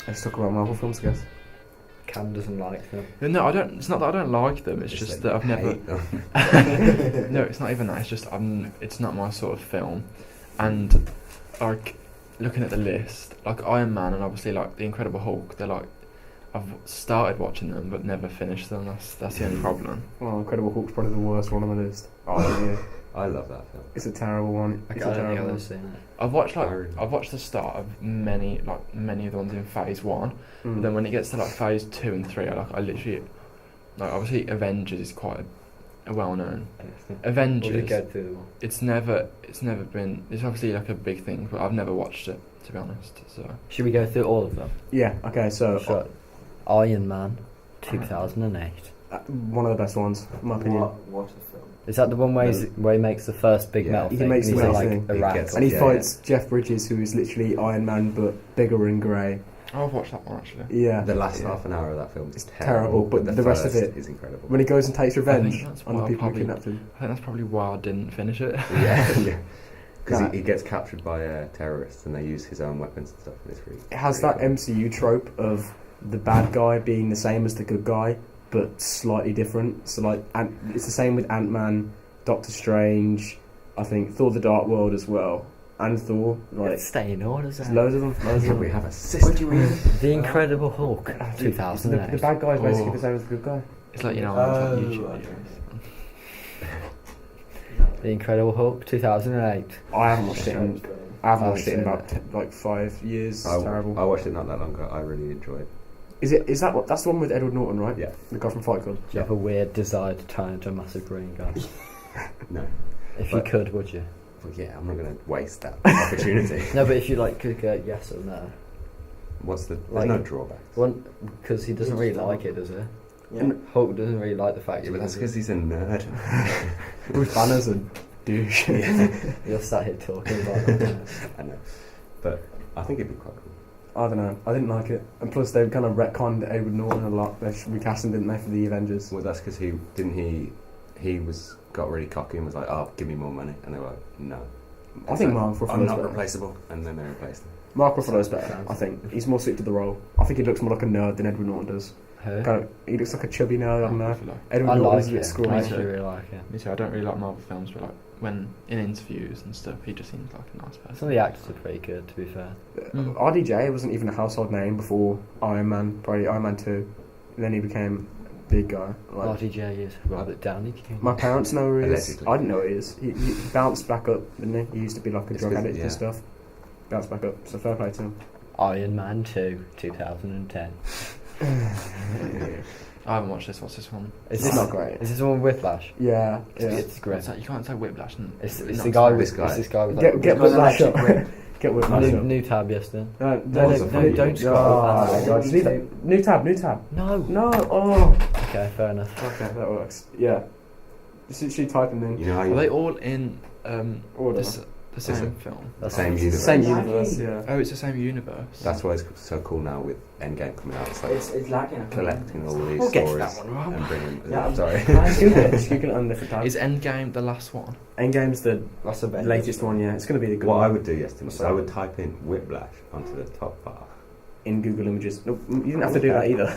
Let's talk about Marvel films, I guess. Cam doesn't like them. No, I don't. It's not that I don't like them. It's just that I've never. No, it's not even that. It's just it's not my sort of film, and like looking at the list, like Iron Man and obviously like the Incredible Hulk. They're like I've started watching them but never finished them. That's the only problem. Well, Incredible Hulk's probably the worst one on the list. Oh yeah, I love that film. it's a terrible one. I It's don't a think terrible I've one. ever seen it. I've watched the start of many of the ones in phase 1. But then when it gets to like phase 2 and 3, I literally like obviously Avengers is quite a well known. Avengers. We'll go through them all. It's never been. It's obviously like a big thing, but I've never watched it to be honest. So Should we go through all of them? Yeah. Okay. So Sure. Iron Man, 2008. one of the best ones, in my opinion. What a film. Is that the one where, where he makes the first big Yeah. metal He thing? makes and the he's in, metal like thing. Iraq. He gets- And he Yeah, fights Jeff Bridges, who is literally Iron Man but bigger and grey. I've watched that one actually. Yeah. The last half an hour of that film is It's terrible, but the rest of first it- is incredible. When he goes and takes revenge that's on the why I people who probably- kidnapped him. I think that's probably why I didn't finish it. Yeah, yeah. Because Nah. he gets captured by terrorists and they use his own weapons and stuff. And it's really, It has really that cool. MCU trope of the bad guy being the same as the good guy, but slightly different. So like, it's the same with Ant-Man, Doctor Strange, I think Thor: The Dark World as well, and Thor. Like, Let's stay in order, there's Zach. loads of them. Loads of Can them. we have a system? The Incredible Hulk, The 2008. bad guy is basically Oh. the same as the good guy. It's like it's like Oh, YouTube okay. videos. The Incredible Hulk, 2008. I haven't watched it. I haven't I watched it in haven't about like 5 years. It's I terrible. watched it not that long ago. I really enjoyed it. Is that what? That's the one with Edward Norton, right? Yeah. The guy from Fight Club. Do you have a weird desire to turn into a massive green guy? No. If But- you could, would you? Well, yeah, I'm not going to waste that opportunity. No, but if you like could go yes or no. What's the... There's Like- no drawbacks. One, because he doesn't really like it, does he? Yeah. Hulk doesn't really like the fact Yeah, that but that's because he's a nerd. Bruce Banner's a douche. you're sat here talking about it. I know. But I think it'd be quite cool. I don't know. I didn't like it, and plus they kind of retconned Edward Norton a lot. They recast him, didn't they, for the Avengers? Well, that's because he got really cocky and was like, "Oh, give me more money," and they were like, "No." I It's think like, Mark Ruffalo's I'm not better. replaceable, and then they replaced him. Mark Ruffalo's better. I think he's more suited to the role. I think he looks more like a nerd than Edward Norton does. Who? Kind of, he looks like a chubby nerd. I don't know. Edward I Norton's like a bit it. I scrawny. actually really like it. Me too. I don't really like Marvel films, but like when in interviews and stuff, he just seems like a nice person. Some of the actors are pretty good, to be fair. RDJ wasn't even a household name before Iron Man, probably Iron Man 2. And then he became a big guy. Like, RDJ is Robert Downey Jr. my parents know who he is. Allegedly. I didn't know who he is. He bounced back up, didn't he? He used to be like a It's drug 'cause- addict yeah. and stuff. Bounced back up, so fair play to him. Iron Man 2, 2010. I haven't watched this. What's this one? Is It's this not great. Is this the one with Whiplash? Yeah, yeah. It's great. What's that? You can't say Whiplash. And It's not the guy say- with This guy. It's this guy with Get like, Whiplash up. Get Whiplash new, up. new tab yesterday. No, don't scroll. Oh, my God. Just leave that. New tab. No. No, oh. Okay, fair enough. Okay, that works. Yeah. Just literally typing in. You know how Are you... they all in Order. the same it? film? That's Same nice. universe. Same universe, yeah. Oh, it's the same universe. That's why it's so cool now with Endgame coming out. It's like It's lacking. collecting all these We'll get to stories that one, Rob. and bringing... Yeah, I'm- sorry. Just Google it. Just Google it on different tabs. Is Endgame the last one? Endgame's the That's a bit. latest one, yeah. It's going to be the good What I one would do yesterday is I would type in Whiplash onto the top bar. in Google Images. Nope, you didn't have to do that either.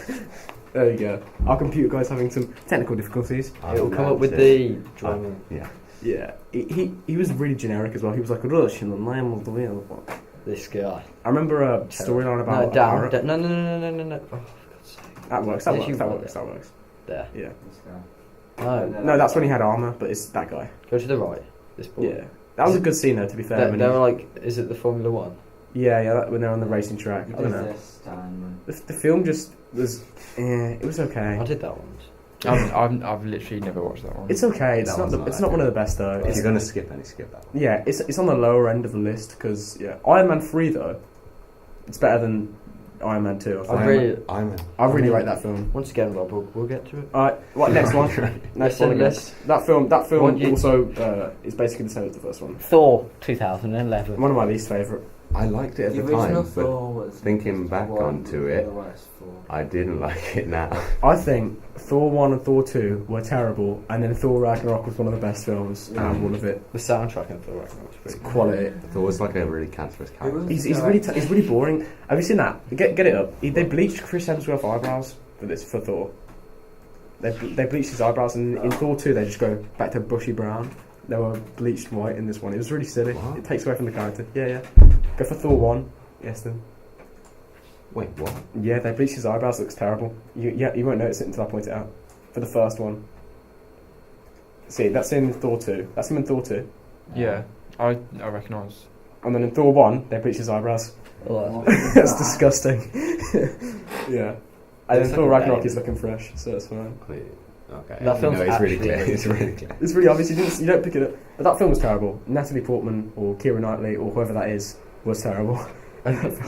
There you go. Our computer guy's having some technical difficulties. It'll come up with the drama. Yeah. Yeah. He was really generic as well. He was like, Rush in the name of the wheel. This guy. I remember a storyline about... No, down. No, no, no, no, no, no. Oh, for God's sake. That works, Yes, you want that works. There. Yeah. No. No, that's when he had armour, but it's that guy. Go to the right. This boy. Yeah. That was a good scene though, to be fair. They, when they he- were like, is it the Formula One? yeah, when they're on the racing track. I don't know. The film just was... it was okay. I did that once. I've literally never watched that one. It's okay. It's That not one's the, not it's that not one good. of the best though. If It's, you're going to skip any, skip that one. yeah, it's on the lower end of the list because Iron Man 3 though, it's better than Iron Man 2. I really, I really like that film. once again, Rob, we'll get to it. Alright, what next one? Next one again. Let's- That film What you- also is basically the same as the first one. Thor 2011. One of my least favourite. I liked it at The the original time, but Thor was thinking back one onto of it, the worst Thor. I didn't like it now. I think Thor 1 and Thor 2 were terrible, and then Thor Ragnarok was one of the best films Yeah. out of all of it. The soundtrack in Thor Ragnarok was It's pretty quality. Thor's like a really cancerous character. was- He's really boring. Have you seen that? Get it up. They bleached Chris Hemsworth's eyebrows for Thor. They bleached his eyebrows, and in Thor 2 they just go back to bushy brown. They were bleached white in this one. It was really silly. What? It takes away from the character. Yeah. Go for Thor 1. Yes, then. Wait, what? Yeah, they bleached his eyebrows. It looks terrible. You won't notice it until I point it out. For the first one. See, that's in Thor 2. That's him in Thor 2. Yeah, I recognise. And then in Thor 1, they bleached his eyebrows. Oh, That's disgusting. Yeah. And Looks then Thor like a Ragnarok baby. is looking fresh, so it's fine. Okay. That film's no, it's really actually clear. really It's really clear. It's really obvious. You don't pick it up. But that film was terrible. Natalie Portman or Keira Knightley or whoever that is was terrible.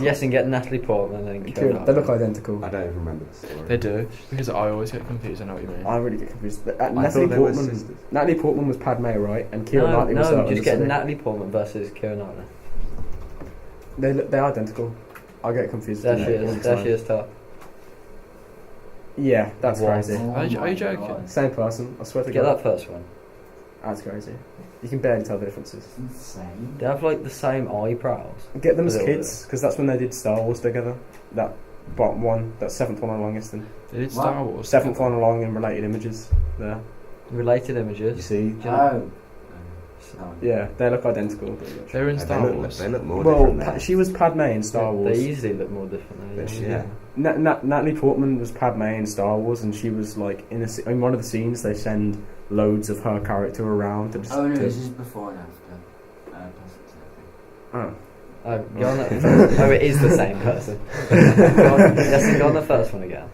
yes, and get Natalie Portman and They look identical. I don't even remember the story. They do, because I always get confused. I know what you mean. I really get confused. I Natalie thought they were Portman. sisters. Natalie Portman was Padme, right? And Keira Knightley was her no, just get understudy. Natalie Portman versus Keira Knightley. They're identical. I get confused. There with she them all is. the There time. she is. Top. Yeah, that's What? crazy. Are you joking? God. Same person. I swear to Get God. that first one. That's crazy. You can barely tell the differences. It's insane. They have like the same eyebrows. Get them as A little kids, because that's when they did Star Wars together. That bottom one, that seventh one along, Easton. They did Star Wars. Seventh one along in related images. There. Related You images. see, Oh. No. Yeah, they look identical. Pretty much. They were in they Star look, Wars. they look more Well, different. there. she was Padme in Star Wars. They easily look more different. But Though, yeah. Natalie Portman was Padme in Star Wars, and she was like in one of the scenes. They send loads of her character around to just. Oh no, to- this is before and after. Plastic surgery. oh. Oh, go on that. Oh, it is the same person. Yes, go on the first one again.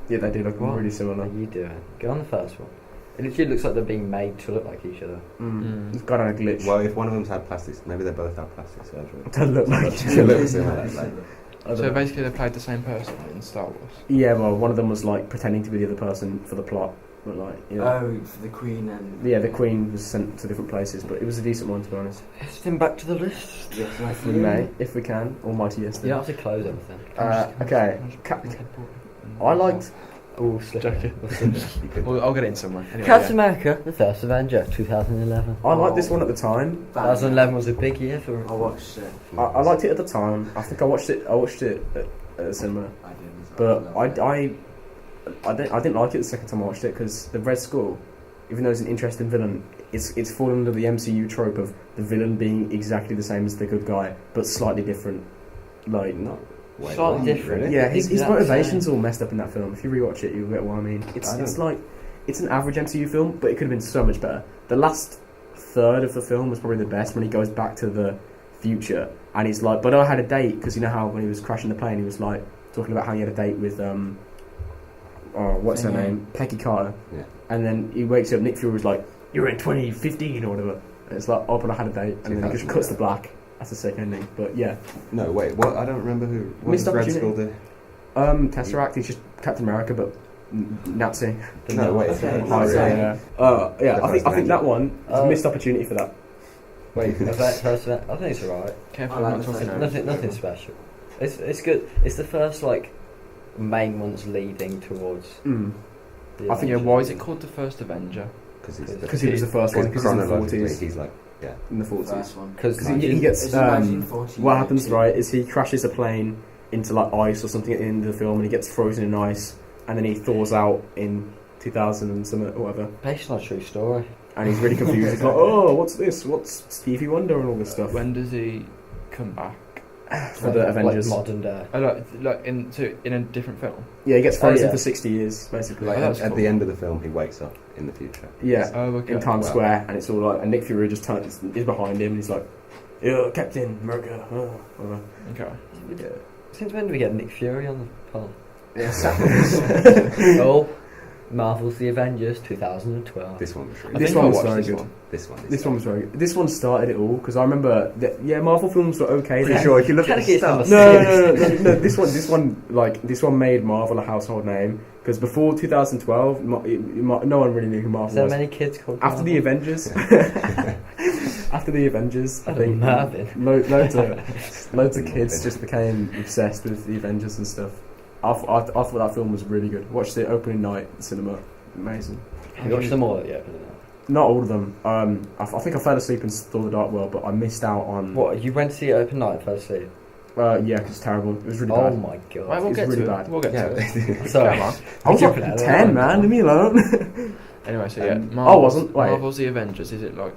Yeah, they do look What really are similar. you doing? Go on the first one. It literally looks like they're being made to look like each other. It's got on a glitch. Well, if one of them's had plastic, maybe they both have plastic surgery. They look like each They look other. similar. Like, I don't So know. basically, they played the same person in Star Wars. Yeah, well, one of them was like pretending to be the other person for the plot, but like, you know. Oh, for the Queen and. Yeah, the Queen was sent to different places, but it was a decent one to be honest. Heading back to the list. Yes, If we may, if we can, almighty yes. You don't have to close everything. Okay. I liked. Oh, Joking. you could- Well, I'll get it in somewhere. Anyway, Captain America: The First Avenger, 2011. I liked this one at the time. 2011 was a big year for. I watched it. I liked it at the time. I think I watched it. I watched it at the cinema, I didn't. but I didn't like it the second time I watched it because the Red Skull, even though he's an interesting villain, it's fallen under the MCU trope of the villain being exactly the same as the good guy, but slightly different. Like, Not. Wait, Slightly what? different. Really? yeah, his Exact motivation's same. all messed up in that film. If you rewatch it, you'll get what I mean. I It's don't- like it's an average MCU film, but it could have been so much better. The last third of the film was probably the best when he goes back to the future and he's like, "But I had a date," because you know how when he was crashing the plane, he was like talking about how he had a date with what's her name, Peggy Carter. Yeah. And then he wakes up. Nick Fury was like, "You're in 2015 or whatever." And it's like, "Oh, but I had a date," and then he just cuts to black. That's the second ending. But yeah, No, wait. What? I don't remember who. What Missed does Red opportunity. Skull do? Tesseract. He's just Captain America, but Nazi. No, wait. Okay. it's- Oh, Nazi. yeah. Yeah. The I think first that one is a Oh. missed opportunity for that. Wait, First Avenger. I think it's alright. Careful, I like I'm not the talking first over. Nothing special. It's good. It's the first like main ones leading towards. The I think Yeah, Avengers. why is it called the First Avenger? Because he's Because he was the first one. Because he's in the chronologically, 40s. he's like, In the 40s. First one. Because Because he gets. It's in 1940, What happens, actually. right, is he crashes a plane into like ice or something at the end of the film, and he gets frozen in ice, and then he thaws out in 2000 and something or whatever, based on a true story. and he's really confused. He's like, "Oh, what's this? What's Stevie Wonder and all this stuff?" When does he come back? For the Avengers. like modern day. Oh, like in a different film. Yeah, he gets frozen yeah. for 60 years, basically. like Oh, that's at cool. the end of the film, he wakes up in the future. Yeah. Oh, okay. In Times Wow. Square, and it's all like, and Nick Fury just turns, is behind him, and he's like, "Yeah, Captain America." Whatever. Okay. Yeah. Since when do we get Nick Fury on the pod? Yeah. Oh, Marvel's The Avengers 2012. This one was I really. This think one I was watched very this good. one. This one. This one was very good. This one started it all because I remember that, yeah, Marvel films were okay. Pretty then. sure if you look at the Technically it's start. number No. This one made Marvel a household name because before 2012, no one really knew who Is Marvel there was. many kids called After the Marvel? Avengers, after the Avengers, I think Marvin. loads of kids just became obsessed with the Avengers and stuff. I thought that film was really good. Watched it opening night at the cinema, amazing. Have you watched them all? Yeah. Not all of them. I think I fell asleep in Thor: The Dark World, but I missed out on. What, you went to see it open night first see? Yeah, because it's terrible. It was really Oh bad. my Right, god. we'll It's get really to bad. it. We'll get to it. Sorry. Come on. I was Jumping like out of 10, the man. Leave me alone. Anyway, so yeah, I wasn't. Wait. Marvel's The Avengers. Is it like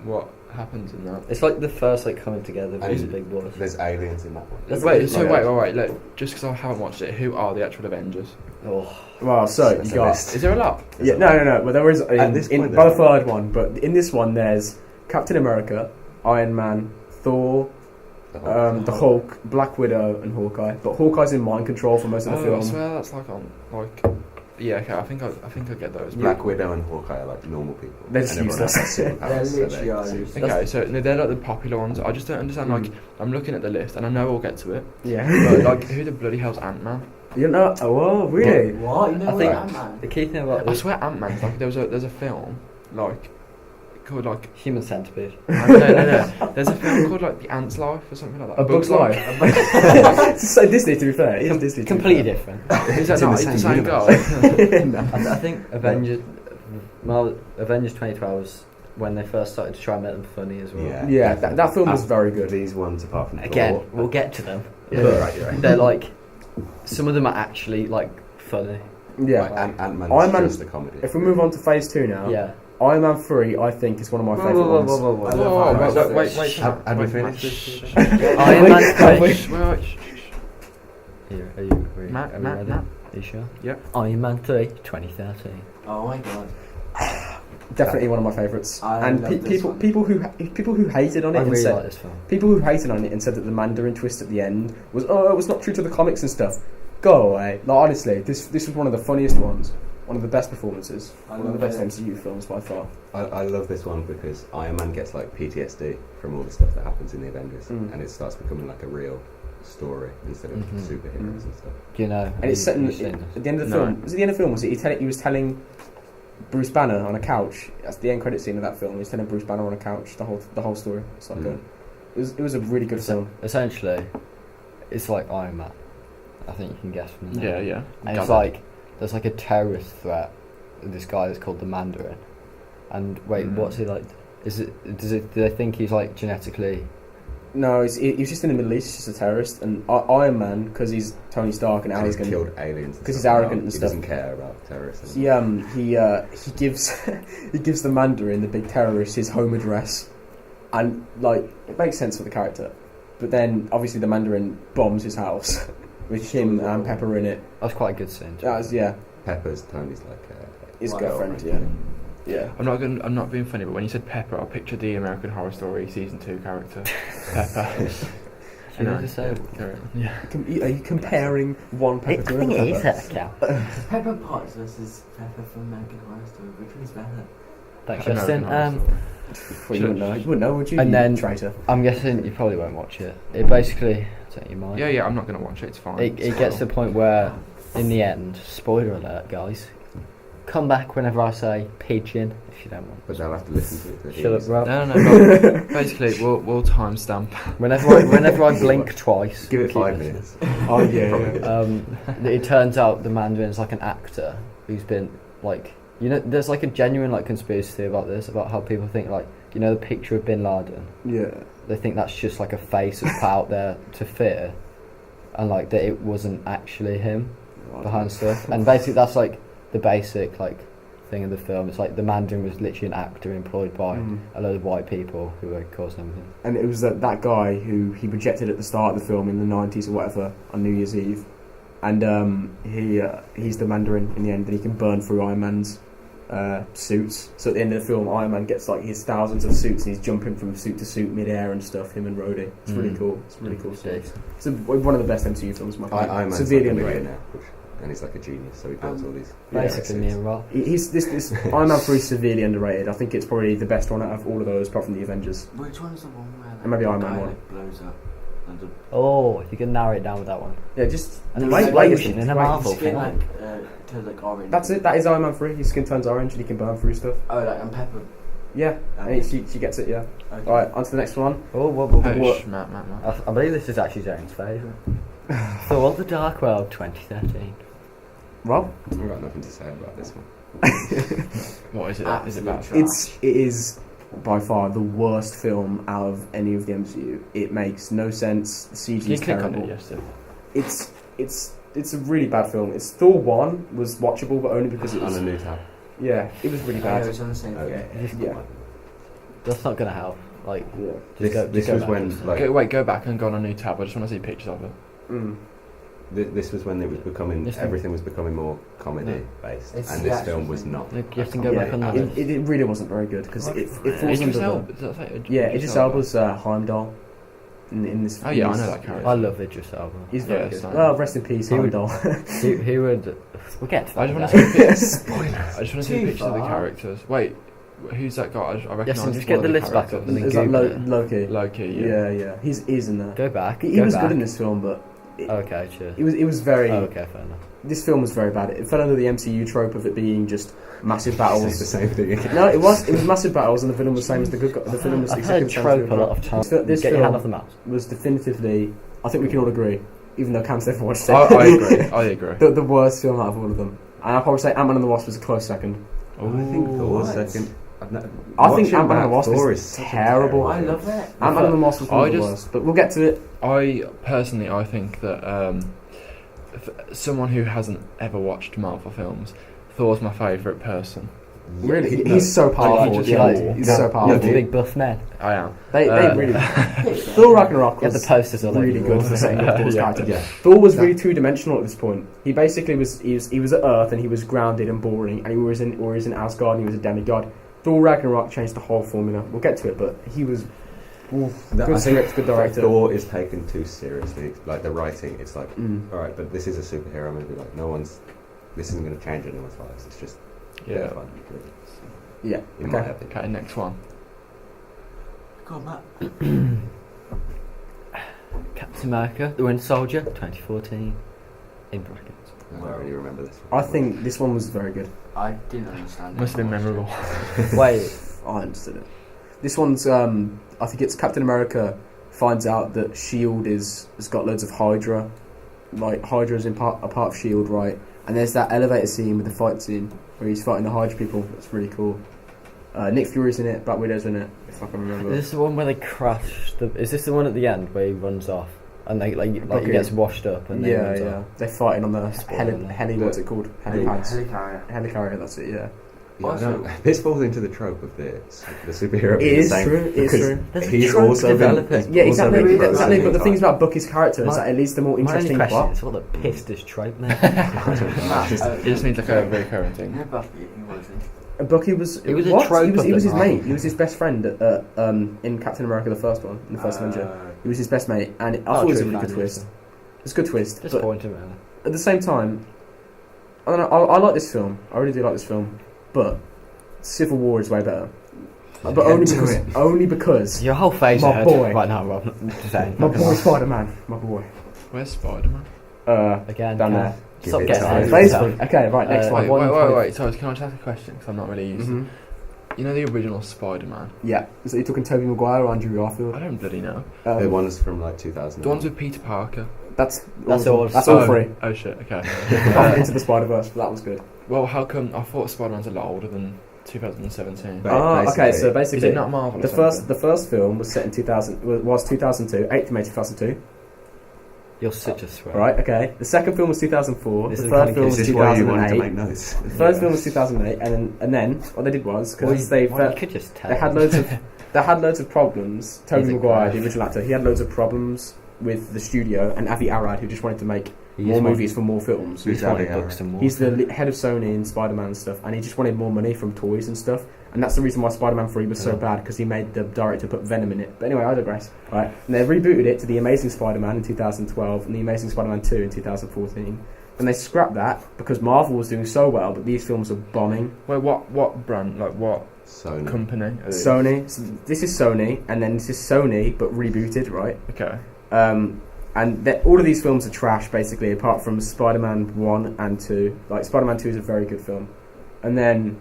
what happens in that? It's like the first like coming together of these And big boys. There's aliens in that one. That's Wait, so like- wait. Look, just because I haven't watched it, who are the actual Avengers? Oh, Well, so That's you a got. list. Is there a lot? Yeah, no. Well, there is At this point, both there's- I'd one, but in this one there's Captain America, Iron Man, Thor, the Hulk, Black Widow, and Hawkeye. But Hawkeye's in mind control for most of the I film. swear that's like on like. Yeah, okay. I think I get those. Black Widow and Hawkeye are like normal people. They're just and everyone else has They're superpowers, so literally are super- useless. Okay, so no, they're like the popular ones. I just don't understand. Like, I'm looking at the list, and I know we'll get to it. Yeah. But like, who the bloody hell's Ant-Man? You know? Oh, really? What? You know I what think- Ant-Man? the key thing about I this swear Ant-Man. Like, there's a film like called like Human Centipede. no. There's a film called like The Ant's Life or something like that. A Bug's Life. It's so Disney, to be fair. It is Disney. to be Completely fair. different. Is that It's in not the the same same guy? No. I think Avengers 2012 was when they first started to try and make them funny as well. Yeah. Yeah, that film was very good. These ones, apart from Again, Thor, we'll get to them. Yeah, but you're right. they're like, some of them are actually like funny. Yeah. Like, Ant-Man's Iron Man- just a comedy. If we move on to Phase 2 now, Yeah. Iron Man 3, I think, is one of my favourite ones. I Whoa, love Iron Man. wait. Have we Wait, finished shh, this? shh, Iron Wait, Man wait. 3. Wait. Here, are you ready? Matt, Are we ready? Matt. Are you sure? Yep. Iron Man 3, 2013. Oh my god. Definitely one of my favourites. I And love this people, one. people who hated on it I and really said like this film. people who hated on it and said that the Mandarin twist at the end was it was not true to the comics and stuff. Go away. Like honestly, this was one of the funniest ones, one of the best performances, one of the best MCU films by far. I love this one because Iron Man gets like PTSD from all the stuff that happens in the Avengers, and it starts becoming like a real story instead of Mhm. superheroes and stuff. Do you know? And it's set you seen at this? the end of the No. film. Was it the end of the film? Was it? He was telling Bruce Banner on a couch. That's the end credit scene of that film. He was telling Bruce Banner on a couch the whole story. It's like it was a really good film. Essentially, it's like Iron Man. I think you can guess from the name. Yeah. And it's like there's like a terrorist threat. This guy that's called the Mandarin. And wait, what's he like? Do they think he's like genetically? No, he's just in the Middle East. He's just a terrorist. And Iron Man, because he's Tony Stark and And he's arrogant. killed aliens. and 'Cause he's stuff now. arrogant and He stuff. doesn't care about terrorists. He he gives he gives the Mandarin, the big terrorist, his home address, and like it makes sense for the character. But then obviously the Mandarin bombs his house with him and Pepper in it. That's quite a good scene. That was Pepper's Tony's like his Wow. girlfriend. Yeah, yeah. I'm not being funny, but when you said Pepper, I pictured the American Horror Story season 2 character Pepper. You know, just say Yeah. Are you comparing one Pepper to another Pepper? Pepper Potts versus Pepper from American Horror Story. Which one's better? Thanks, American Justin. Horror Story. Well, you wouldn't know. You wouldn't know, would you? And you then- traitor. I'm guessing you probably won't watch it. It basically, I think you might. Yeah, I'm not gonna watch it. It's fine. It gets to the point where, in the end, spoiler alert, guys. Come back whenever I say pigeon if you don't want. But they'll have to listen to it. Shut up, bro. No. But basically, we'll timestamp. Whenever I blink twice, Give it keep 5 listening. minutes. Oh yeah. Probably. It turns out the Mandarin's like an actor who's been like, you know, there's like a genuine like conspiracy theory about this, about how people think like, you know, the picture of Bin Laden. Yeah. They think that's just like a face that's put out there to fear, and like that it wasn't actually him behind stuff. And basically, that's like the basic like thing of the film. It's like the Mandarin was literally an actor employed by a load of white people who were causing everything. And it was that guy who he rejected at the start of the film in the 90s or whatever on New Year's Eve, and he's the Mandarin in the end, and he can burn through Iron Man's suits. So at the end of the film, Iron Man gets like his thousands of suits, and he's jumping from suit to suit mid-air and stuff. Him and Rhodey. It's really cool. It's really cool stuff. It's one of the best MCU films. In my opinion. Iron Man's Severely like a underrated. millionaire, and he's like a genius, so he builds all these. Basically, me and Rob. He's this Iron Man 3 is severely underrated. I think it's probably the best one out of all of those, apart from the Avengers. Which one's the one where And maybe the Iron Man guy one. like, blows up? And the Oh, you can narrow it down with that one. Yeah, just And the wait, explosion in a wait, Marvel skin film. turns like orange. That's it. That is Iron Man 3. His skin turns orange and he can burn through stuff. Oh, like and Pepper Yeah, and she gets it. Yeah. Okay. All right, on to the next one. Oh, Oh, Matt. I believe this is actually James' favourite. Thor: The Dark World 2013. Rob, I've got nothing to say about this one. What is it? Is it about? it is by far the worst film out of any of the MCU. It makes no sense. The CG You is click on terrible. it yesterday. It's a really bad film. It's Thor 1 was watchable, but only because it On was a new tab. yeah, it was really Yeah, bad. it was on the same Okay. thing. Yeah, That's not going to help. Like, yeah. This go was back. when Go back and go on a new tab. I just want to see pictures of it. Mm. this was when it was becoming This everything was becoming more comedy based, It's and the this actual film was thing. not. You have to go back on that. It really wasn't very good because it falls Idris under Elba. the, Does that say yeah. Idris Elba's Heimdall in this. Oh yeah, I in know this- that character. I love Idris Elba. He's very Yeah, good. same. Well, rest in peace, He would- Heimdall. He would. We'll get to that. I just want later. to see I just want to see Too pictures of the far. characters. Wait, who's that guy? I recognise. Yes, and just one get of the list back up characters. and then Is that Google it. Loki? Loki. Yeah. He's in there. Go back. He go was back. good in this film, but Okay, cheers. it was very. Oh, okay, fair enough. This film was very bad. It fell under the MCU trope of it being just massive Say the battles. same thing again. No, it was massive battles, and the villain was the same as the good guy. The villain was I've exactly heard the same as the trope good a guy. lot of times. This Get your hand film off the mouse. was definitively, I think we can all agree, even though Cam's never watched it. I agree. I agree. the worst film out of all of them. And I'll probably say Oh, Ant-Man and the Wasp was a close second. I think Thor's What? second. I think Watching Ant-Man and the back, Wasp Thor is such a terrible. I love it. Ant-Man and the Wasp was one of the worst, but we'll get to it. I think that someone who hasn't ever watched Marvel films, Thor's my favourite person. Really, he's so powerful. just Yeah, like- he's so You're powerful. the big buff man. I am. They Uh, really. Thor Ragnarok Get the was posters all over really the good wall. for setting up Thor's Yeah. character. Yeah. Thor was really two-dimensional at this point. He basically was he was at Earth and he was grounded and boring, and he was in Asgard and he was a demigod. Thor Ragnarok changed the whole formula. We'll get to it, but he was good I think script, good director. Thor is taken too seriously. Like the writing, it's like, Mm. all right, but this is a superhero movie. Like this isn't going to change anyone's lives. It's just a bit Yeah. of fun. Really. Yeah. In my Okay. opinion. Okay, next one. Go on, Matt. Captain America, The Winter Soldier, 2014. In brackets. I don't really remember this one. I think this one was very good. I didn't understand it. Must have been I watched memorable. Wait, I understood it. This one's I think it's Captain America finds out that Shield has got loads of Hydra. Like Hydra's a part of Shield, right? And there's that elevator scene with the fight scene where he's fighting the Hydra people. That's really cool. Nick Fury's in it, Black Widow's in it, if I can remember. is this the one where they crash? Is this the one at the end where he runs off and they like he Okay. gets washed up and then Yeah, runs yeah. off? They're fighting on the Spoiler. heli. What's it called? it. Helipads. Helicarrier. Helicarrier. That's it. Yeah. Yeah, I Also- don't- this falls into the trope of the superhero. It being the is same, true. It is because true. There's a He's trope also been, developing. he's Yeah, also exactly. been Exactly. running But the time. things about Bucky's character is My- that it leads to more My only interesting question plot. is what the piss does trope man? Matt, It just means like a recurring you thing. know Buffy, who was he? Bucky was. He was a what? trope He was, of he was the his mate. Marvel. He was his best friend in Captain America, the first one, in the first Avenger. He was his best mate, and I thought it was a really good twist. It's a good twist, but Disappointing, really. at the same time, I don't know. I like this film. I really do like this film, but Civil War is way better. But Get only to because, it. only because Your whole face My hurt boy. right now, Rob. Just saying. my boy Spider-Man, my boy. Where's Spider-Man? Again, Down Cal. there. Give Stop it getting time. angry. Basically, okay, right. Next Uh, one. Wait. Sorry, can I just ask a question? Because I'm not really used. Mhm. You know the original Spider-Man? Yeah. So you talking Tobey Maguire or Andrew Garfield? I don't bloody know. The ones from like 2000. The ones with Peter Parker. That's That's all. all. That's all Oh, three. Oh shit. Okay. Into the Spider-Verse. That was good. Well, how come I thought Spider-Man's a lot older than 2017? Okay. So Is basically, it not Marvel? or the something? first film was set in 2000. Was 2002, 8th of May 2002. You're such a swear. Right. Okay. The second film was 2004. This The is third kinda film Is was this why you wanted to 2008. make notes? The third film was 2008, and then what they did was because You could just tell. they had loads of problems. Tobey He's a Maguire, crash. the original actor, he had loads of problems with the studio, and Avi Arad, who just wanted to make more movies for more films. He just Who's wanted Avi books Arad? and more. He's the head of Sony and Spider-Man and stuff, and he just wanted more money from toys and stuff. And that's the reason why Spider-Man 3 was so Yeah. bad, because he made the director put Venom in it. But anyway, I digress. Right, and they rebooted it to The Amazing Spider-Man in 2012 and The Amazing Spider-Man 2 in 2014. And they scrapped that because Marvel was doing so well, but these films were bombing. Wait, what brand? Like what Sony. company? Are these? Sony, so this is Sony, and then this is Sony, but rebooted, right? Okay. And all of these films are trash, basically, apart from Spider-Man 1 and 2. Like, Spider-Man 2 is a very good film. And then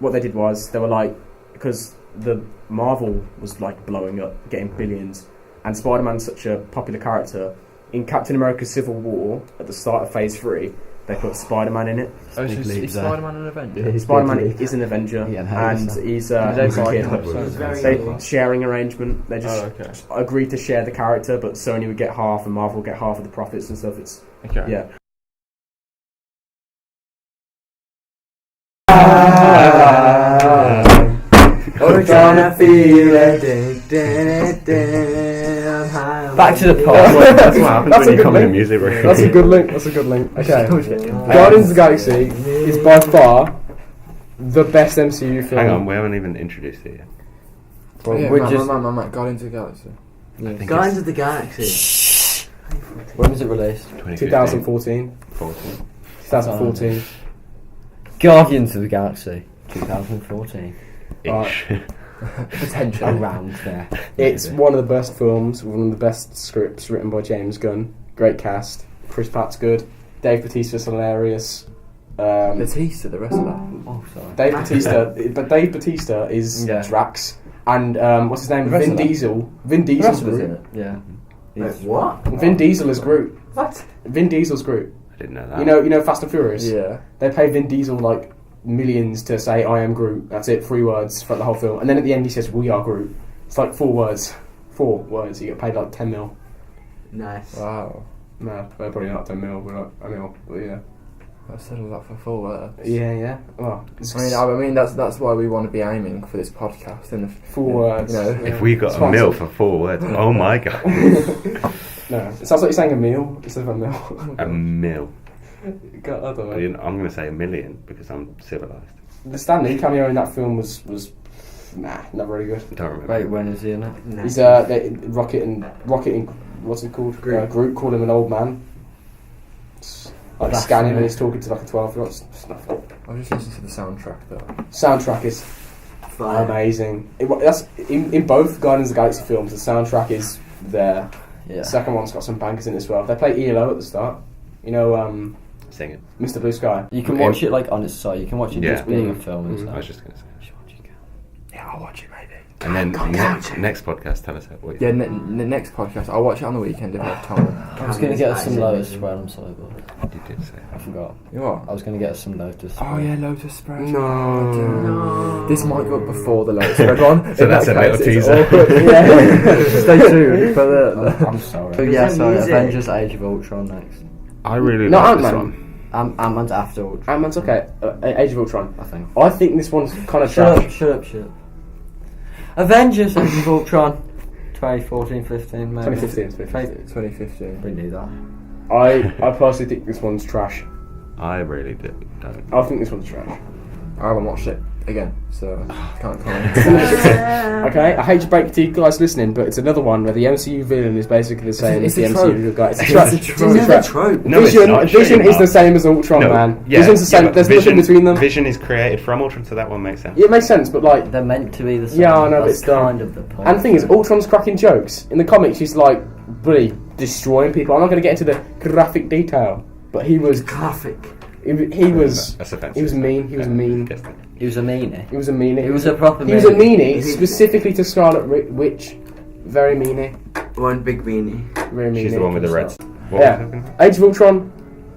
what they did was, they were like, because the Marvel was like blowing up, getting billions, and Spider-Man's such a popular character. In Captain America: Civil War, at the start of Phase 3, they put Spider-Man in it. Oh, so Big leap is there. Spider-Man an Avenger? Yeah. Spider-Man Big leap. is an Avenger, Yeah, and and he's He's a kid. It's very They sharing arrangement. They just Oh, okay. agreed to share the character, but Sony would get half, and Marvel would get half of the profits and stuff. It's Okay. yeah. We're gonna feel it. Back to the pod. That's what happens That's when a you good come in a link. music room. That's a good link. That's a good link. Okay. Guardians of the Galaxy is by far the best MCU film. Hang on, we haven't even introduced it yet. Well, Yeah, we're man, just- man, Guardians of the Galaxy. I think Guardians it's of the Galaxy. When was it released? 2014. 14. 2014. Guardians of the Galaxy, 2014. Ish. Potentially. Around there. It's one of the best films, one of the best scripts written by James Gunn. Great cast. Chris Pratt's good. Dave Bautista's hilarious. Batista, the rest of that. Oh, sorry. Dave Bautista, but Dave Bautista is Yeah. Drax, and what's his name? The rest Vin of that. Diesel. Vin The Diesel's rest was in Groot. it. Yeah. Wait, what? Vin Diesel is Groot. What? Vin Diesel's Groot. I didn't know that. You know Fast and Furious. Yeah. They pay Vin Diesel like millions to say "I am Groot." That's it, 3 words for the whole film, and then at the end he says "We are Groot." It's like 4 words. 4 words. You get paid like 10 mil. Nice. Wow. No, they're probably not 10 mil, but like a mil. But yeah. I said all that for 4 words. Yeah. Well, it's I mean that's why we want to be aiming for this podcast. And 4 words. You know, yeah. If we got a Sponsored. meal for 4 words, oh my god. No, it sounds like you're saying a meal instead of a mil. A mil. God, I don't know. I'm going to say a million because I'm civilised. The Stan Lee cameo in that film was not very good. I don't remember. Wait, when is he in it? Nice. He's Rocket and what's it called? Groot. Groot called him an old man. It's like That's scanning funny. and he's talking to like a 12-year-old. It's nothing. I was just listening to the soundtrack though. Soundtrack is Fire. amazing. That's in both Guardians of the Galaxy films. The soundtrack is there. Yeah. The second one's got some bangers in it as well. They play ELO at the start. You know, Sing it. Mr. Blue Sky. You can Okay. watch it like on its side. You can watch it Yeah. just being a film and Mm. I stuff. was just going to say. Yeah, I'll watch it maybe. And then Go couch it. next podcast, tell us what you Yeah, think. the next podcast I'll watch it on the weekend if I have time. I was going to get us some Lotus spread. I'm sorry, but You did say. I forgot. You what? I was going to get us some Lotus spread. Oh yeah, Lotus spread. No. This might go up before the Lotus spread one. So In that's that a little case, it's teaser. awkward. Yeah. Stay tuned for the. I'm sorry. Is yeah, there sorry. music? Avengers: Age of Ultron next. I really No, like this Ant-Man. one. Ant-Man's after Ultron, Ant-Man's okay. Age of Ultron. I think. I think this one's kind of Shut trash. up! Shut up! Shut up! Avengers: Age of Ultron, 2014, 15, maybe. 2015. 2015. We knew that. I personally think this one's trash. I really don't. I think this one's trash. I haven't watched it again, so can't comment. Okay, I hate to break it to you guys listening, but it's another one where the MCU villain is basically the same It's as a the trope. MCU good guy. It's a It's trope. a It's trope. a Another trope. trope. No, it's Vision, not. Vision Surely is the not. same as Ultron, No, man. yeah, Vision's the same. but There's nothing between them. Vision is created from Ultron, so that one makes sense. Yeah, it makes sense, but like, They're meant to be the same. Yeah, I know, but That's it's dumb. kind of the point. and the thing is, Ultron's cracking jokes. In the comics, he's like, bloody destroying people. I'm not going to get into the graphic detail, but he was, Graphic. he was, That's offensive. he was mean. He was mean. Guess that. He was a meanie. He was a meanie. He was a proper He was a meanie. meanie, specifically to Scarlet Witch. Very meanie. One big weenie. Very meanie. She's the one with the red. What Yeah. was I talking about? Age of Ultron,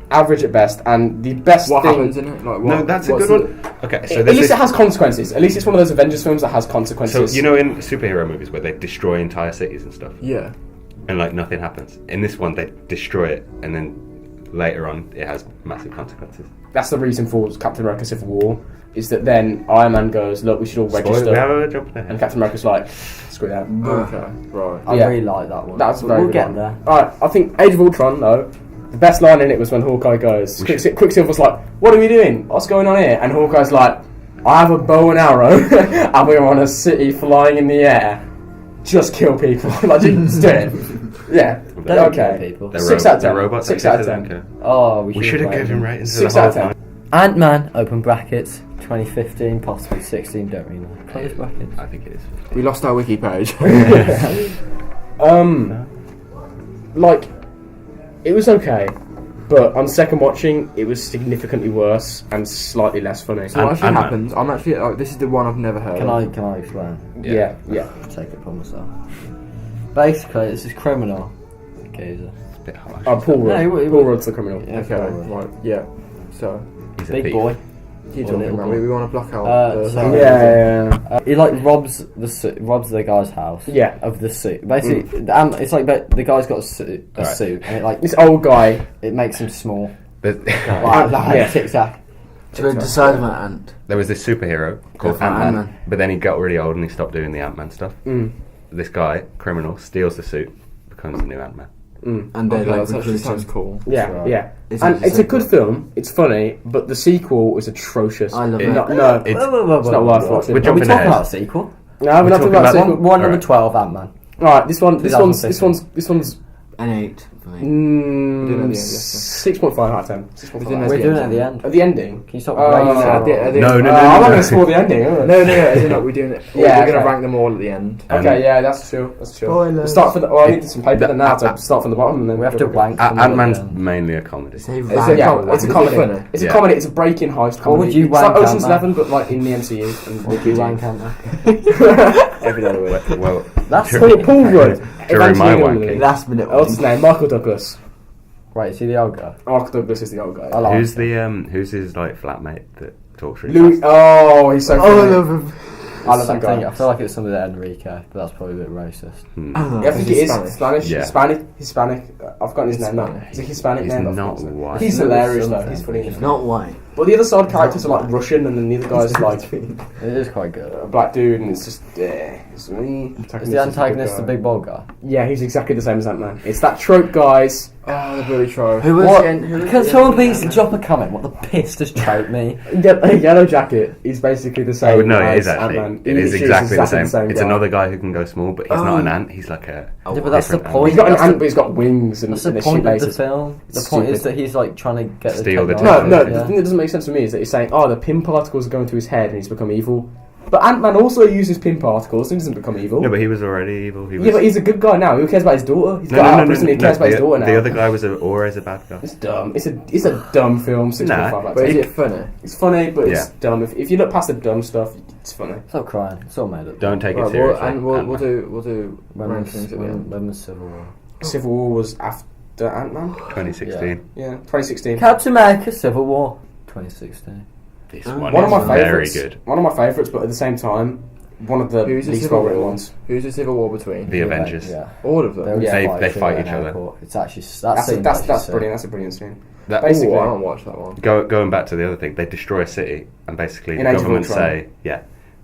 average at best, and the best What thing. happens in it? Like what? No, that's a what's good one. Okay, so At this least is. it has consequences. At least it's one of those Avengers films that has So consequences. you know in superhero movies where they destroy entire cities and stuff, Yeah. and like nothing happens. In this one, they destroy it, and then later on, it has massive consequences. That's the reason for Captain America: Civil War. Is that then Iron Man goes, look, we should all register, We have a jump there. and Captain America's like, screw that. Okay. Right. I Yeah. really like that one. That's But very we'll good get one. there. Alright, I think Age of Ultron though. The best line in it was when Hawkeye goes, We Quicksilver's like, what are we doing? What's going on here? And Hawkeye's like, I have a bow and arrow, and we're on a city flying in the air. Just kill people. Like, just do it. Yeah. Don't kill Okay. people. They're 6 out of 10. They're robots. 6 that out of don't 10. care. Oh, We should have given ratings to 6 the out whole of 10. time. Ant-Man, open brackets, 2015, possibly 16, don't really know. Close brackets. I think it is. We lost our wiki page. Like, it was okay, but on second watching, it was significantly worse and slightly less funny. So what actually Ant-Man. happens? I'm actually this is the one I've never heard. Can of. I explain? Yeah, yeah. Take it upon myself. Basically, it's this criminal. Geezer. It's a bit harsh. Oh, Paul No, Rudd. he Paul Rudd's the criminal. Yeah, Okay, Paul Rudd. right, yeah. So, He's a Big thief. boy. keep Or talking little about. boy. We want to block out. So- Yeah. He like robs the guy's house. Yeah. Of the suit. Basically, it's like the guy's got a suit, Alright. and it like This old guy. it makes him small. There's- Like that. Yeah. Tic Tac. To decide about Ant. There was this superhero called for Ant-Man, Ant-Man. but then he got really old and he stopped doing the Ant-Man stuff. Mm. This guy, criminal, steals the suit, becomes the new Ant-Man. Mm. And they Okay, like that actually recruit sounds him. cool. Yeah, Right. yeah. It's And actually it's a so good cool. film. It's funny, but the sequel is atrocious. I love It- it. No, It's- it's not worth watching. We're Are we jumping talking ahead. about a sequel? No, we're not talking about about sequel. one? One number Alright. 12, Ant-Man. Right, this one's 2015. An 8 for me. We're doing it at the end, yes, 6.5 out of 10. We're 6.5 doing out it of We're 10. doing it at the end. At the ending. Can you stop Oh. raising At the- at the- No, I'm not no. going to spoil the ending. am I? No, as in, we're doing it. Yeah, We're going to okay. rank them all at the end. Okay, yeah, that's true. That's true. Spoilers. We'll start from the. Well, I need some paper then now to start from the bottom and then We have to wank. Ant-Man's mainly a comedy. Say It's Rand. a Yeah, com- it's a is it comedy. funny? It's a Yeah. comedy. It's a breaking heist comedy. What would you it's like wank Ocean's Ant-Man? 11, but like in the MCU. And Would you wank Ant-Man? Every day of the week. Well, That's Paul Rudd. During my Evangeline wanking. Lilly. Last minute What's his name? Michael Douglas. Right, is he the old guy? Michael Douglas is the old guy. I like who's him. who's his like flatmate that talks really Louis. fast? Oh, he's so funny. Oh, I love him. I love that Something- guy. I feel like it's something that Enrique, but that's probably a bit racist. Hmm. Yeah, I think Is it he is Spanish? Spanish. Yeah. Hispanic. I've forgotten his name now. Hispanic. He's a Hispanic He's name. but I've not forgotten his name. white. He's hilarious though. Something. He's funny. He's not white. But the other side characters are like Russian, and then the other guy's like It is quite good. a black dude, and it's just it's me. Is the antagonist the big bald guy? Yeah, he's exactly the same as Ant-Man. It's that trope, guys. Oh, the Billy Troy. Who was What? the end? Who was Can the someone end? please drop a comment? What the piss does choke me? Yellow Jacket is basically the same. Oh no, it as is actually. Ant-Man. It is exactly the same. It's guy. another guy who can go small, but he's not an ant. He's like a. Oh, Yeah, but that's the different point. He's got an That's ant, the- but he's got wings and, That's the and point of the lasers. film. The It's point is stupid. that he's like trying to get Steal the technology. No, technology. the thing that doesn't make sense to me is that he's saying, oh, the pin particles are going to his head and he's become evil. But Ant-Man also uses pin particles and doesn't become evil. No, but he was already evil. He was. Yeah, but he's a good guy now. Who cares about his daughter? He's no, got no, out no, of prison. no, He cares about his daughter now. The other guy was always a bad guy. It's dumb. It's a dumb film. 6.5 out of But 10. is it funny? It's funny, but it's Yeah. dumb. If you look past the dumb stuff, it's funny. Stop crying. It's all made up. Don't take it Right, seriously. and we'll Ant-Man. do When was, rankings at the end. when was Civil War? Civil War was after Ant-Man. 2016. Yeah, 2016. Captain America Civil War 2016. This One one, One of is my very favourites. good. One of my favourites, but at the same time, one of the Who's the least Civil well-written War? ones. Who's the Civil War between? The Avengers. Yeah. All of them. They, Yeah. They through fight an each other. airport. It's actually That's scene that's actually sick. brilliant. That's a brilliant scene. That, Basically- Oh, I don't watch that one. going back to the other thing, they destroy a city, and basically In the Age of government Ultron.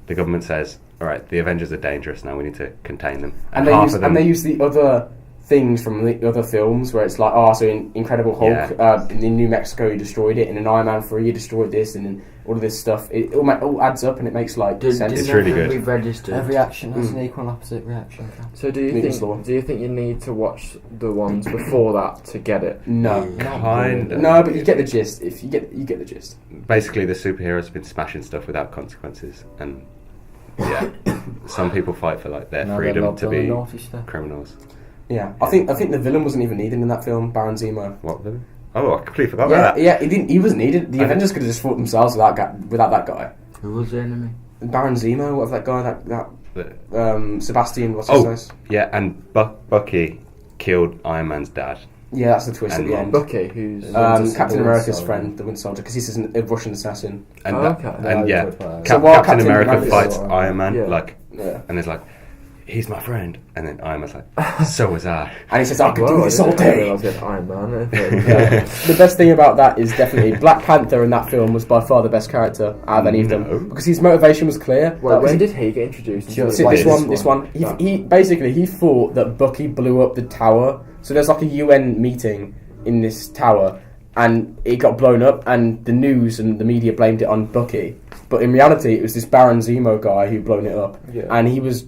the government says, all right, the Avengers are dangerous now. We need to contain them. And half of them, they use the other things from the other films where it's like, oh, so in Incredible Hulk, in New Mexico you destroyed it, and in Iron Man 3 you destroyed this, and in all of this stuff, it all adds up and it makes like sense. It's really good. We've registered. Every action has an equal and opposite reaction. So do you Newton's Law. think you need to watch the ones before that to get it? No, Kind of. no, but you get the gist. If you get the gist. Basically, the superheroes have been smashing stuff without consequences, and yeah, some people fight for like their Now freedom they're to doing be naughty stuff. criminals. Yeah, I think the villain wasn't even needed in that film, Baron Zemo. What villain? Oh, I completely forgot Yeah, about that. yeah, he wasn't needed. The I- Avengers could have just fought themselves without that guy. Who was the enemy? Baron Zemo, what's that guy? The- Sebastian, what's his Oh. name? Yeah, and Bucky killed Iron Man's dad. Yeah, that's the twist And at the end. Bucky, who's Winter Captain Soldier. America's friend, the Winter Soldier, because he's a Russian assassin. And Oh, that- okay. and Yeah, yeah, I would play. So while Captain Captain America America's fights alright. Iron Man, Yeah. like, Yeah. and it's like, he's my friend, and then Iron Man's like, so was I. And he says, I could Well, do this I all didn't day. realise he had Iron Man. Yeah. The best thing about that is definitely Black Panther in that film was by far the best character out of any of No. them because his motivation was clear. Well, That was- when did he get introduced? into Sure, the- See, Wait, this one. He basically he thought that Bucky blew up the tower. So there's like a UN meeting in this tower, and it got blown up, and the news and the media blamed it on Bucky. But in reality, it was this Baron Zemo guy who blown it up, Yeah. and he was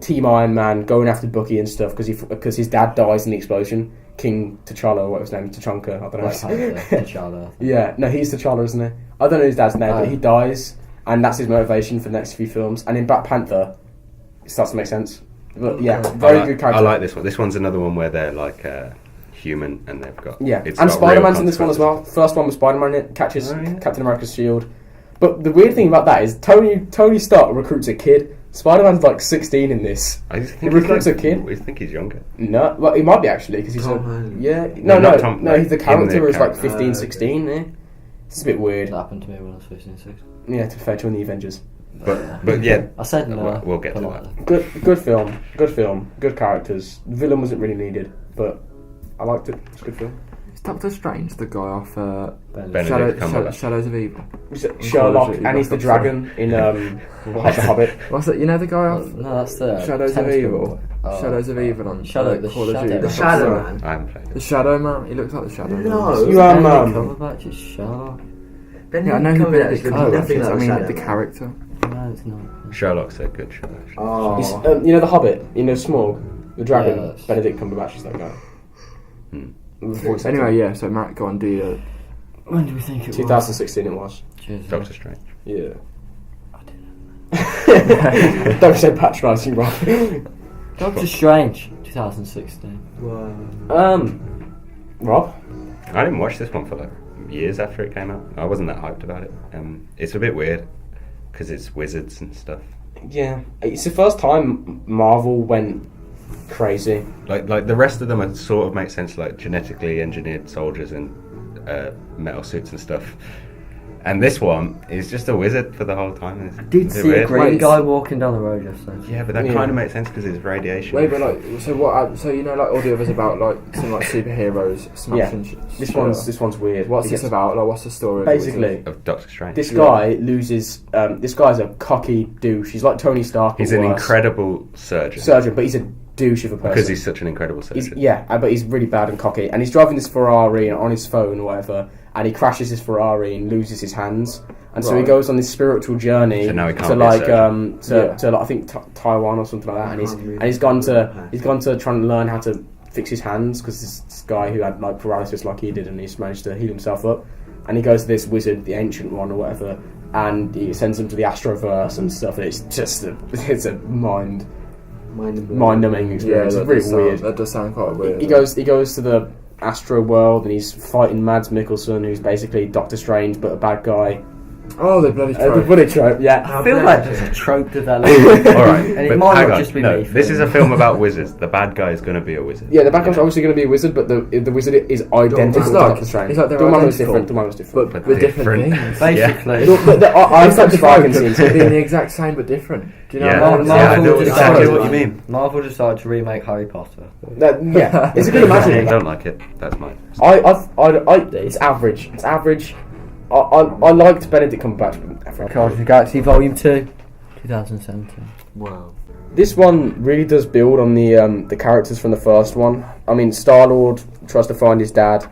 Team Iron Man going after Bucky and stuff because his dad dies in the explosion. King T'Challa, what was his name? T'Chunka, I don't Black know. Panther, T'Challa. Yeah, no, he's T'Challa, isn't he? I don't know his dad's name, Oh. but he dies, and that's his motivation for the next few films. And in Black Panther, it starts to make sense. But yeah, very good character. I like this one. This one's another one where they're like human and they've got Yeah, it's and got Spider-Man's real in this one as well. First one was Spider-Man, it catches Oh, yeah. Captain America's shield. But the weird thing about that is Tony Stark recruits a kid Spider-Man's like 16 in this. I just He think looks like a kid. I think he's younger. No, well, he might be actually because he's Tom Holland. yeah. No, No, not Tom, no. like, He's the in the character is like character. 15, Okay. 16. Eh? It's a bit weird. That happened to me when I was 15, 16. Yeah, to be fair, join the Avengers. But yeah, I said no. we'll get to politely. Good film. Good characters. The villain wasn't really needed, but I liked it. It's a good film. Is Doctor Strange the guy off Benedict Cumberbatch. Shadows of Evil? Sherlock, Duty and he's the Black Ops dragon in The Hobbit. What's it? You know the guy No, off that's the Shadows of tentacle Evil. boy. Oh, Shadows of Evil on Shadow, the Call of Shadow. Duty. The Black Shadow Ops. Man. I haven't played The it. Shadow Man. He looks like the Shadow No. Man. You Benedict Cumberbatch is sharp. Yeah, I know who Benedict Cumberbatch Cumberbatch nothing is. like I mean Shadow the Man. character. No, it's not. Sherlock's a good show. Actually. Oh. He's, you know The Hobbit. You know Small, the dragon. Yeah, that's- Benedict Cumberbatch is that guy. Hmm. The voice Anyway, actor. yeah. So Matt, go on, do your. When do we think it was? 2016 it was. Cheers. Doctor Strange. Yeah. Don't say patronising, Rob. Doctor Strange, 2016. Wow. Rob. I didn't watch this one for like years after it came out. I wasn't that hyped about it. It's a bit weird because it's wizards and stuff. Yeah, it's the first time Marvel went crazy. Like the rest of them are sort of make sense, like genetically engineered soldiers in metal suits and stuff. And this one is just a wizard for the whole time. It's Did a bit see a weird. green Wait, guy walking down the road yesterday. Yeah, but that Yeah. kind of makes sense because it's radiation. Wait, but like, so what? So you know, like all the others about like some like superheroes smashing. This one's weird. What's He this gets- about? Like, what's the story? of the Basically, wizard? Of Doctor Strange. this guy loses. This guy's a cocky douche. He's like Tony Stark. He's but an worse. incredible surgeon surgeon, but he's a douche of a person. because he's such an incredible surgeon. But he's really bad and cocky. And he's driving this Ferrari on his phone or whatever, and he crashes his Ferrari and loses his hands. And so he Right. goes on this spiritual journey So now he can't to be a like surgeon. to like, I think Taiwan or something like that. And he's gone to try and learn how to fix his hands because this guy who had like paralysis like he did, and he's managed to heal himself up. And he goes to this wizard, the ancient one or whatever, and he sends him to the Astroverse and stuff. And it's just a mind-numbing Yeah, experience. that It's really does sound, weird. That does sound quite weird. He goes to the Astro world and he's fighting Mads Mikkelsen, who's basically Doctor Strange but a bad guy. Oh, the bloody The trope. bullet trope, yeah. I feel like there's a trope developing. All right, And it but might hang not on. just be no, me this is a feeling- film about wizards. The bad guy is going to be a wizard. Yeah, the bad guy's obviously going to be a wizard, but the wizard is identical It's to like- Doctor Strange. it's like they're Dormammu was identical. different. Dormammu was different. But But different different. things. Basically. I It's like the bargain trope scene. of being the exact same but different. Do you know? Yeah, what I mean? yeah, I know Marvel exactly decided- what you mean. Marvel decided to remake Harry Potter. Yeah, it's a good I imagining. don't like it. That's mine. It's average. It's average. I liked Benedict Cumberbatch. Guardians of the Galaxy Volume 2, 2017. Wow. This one really does build on the characters from the first one. I mean, Star-Lord tries to find his dad,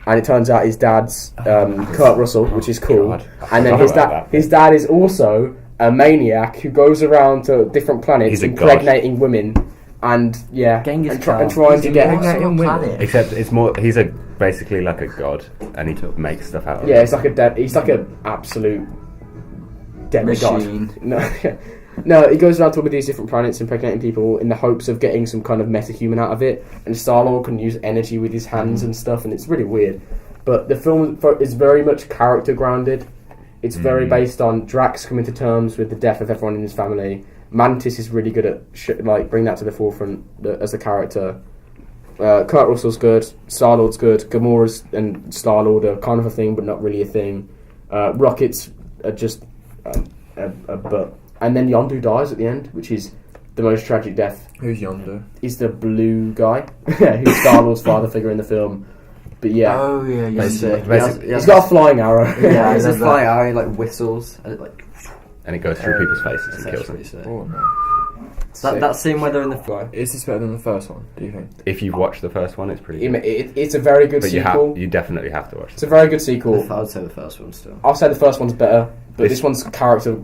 and it turns out his dad's Kurt Russell, which is cool. God. And then Forgot about that. his dad is also a maniac who goes around to different planets He's a god. impregnating women, and Genghis and Khan. trying to get. Impregnating women. planet? Except it's more. He's basically like a god, and he makes stuff out of Yeah, it. it's like he's like a absolute demigod. Machine. No, he goes around to all of these different planets impregnating people in the hopes of getting some kind of metahuman out of it. And Star-Lord can use energy with his hands and stuff, and it's really weird. But the film is very much character grounded. It's very based on Drax coming to terms with the death of everyone in his family. Mantis is really good at bring that to the forefront as a character. Kurt Russell's good. Star-Lord's good. Gamora's and Star-Lord are kind of a thing, but not really a thing. Rockets are just a butt. And then Yondu dies at the end, which is the most tragic death. Who's yonder? He's the blue guy, who's Star-Lord's father figure in the film. But yeah, Oh yeah, yeah. Basically. he's got a flying arrow. Yeah, he's a love that. flying arrow, he like whistles, and it like. And it goes through people's faces That's and kills actually them. sick. Oh no. That scene where they're in the. Guy. Is this better than the first one? Do you think? If you've watched the first one, it's pretty good. It's a very good But sequel. you definitely have to watch It's it. a very good sequel. I would say the first one still. I'll say the first one's better, but This- this one's character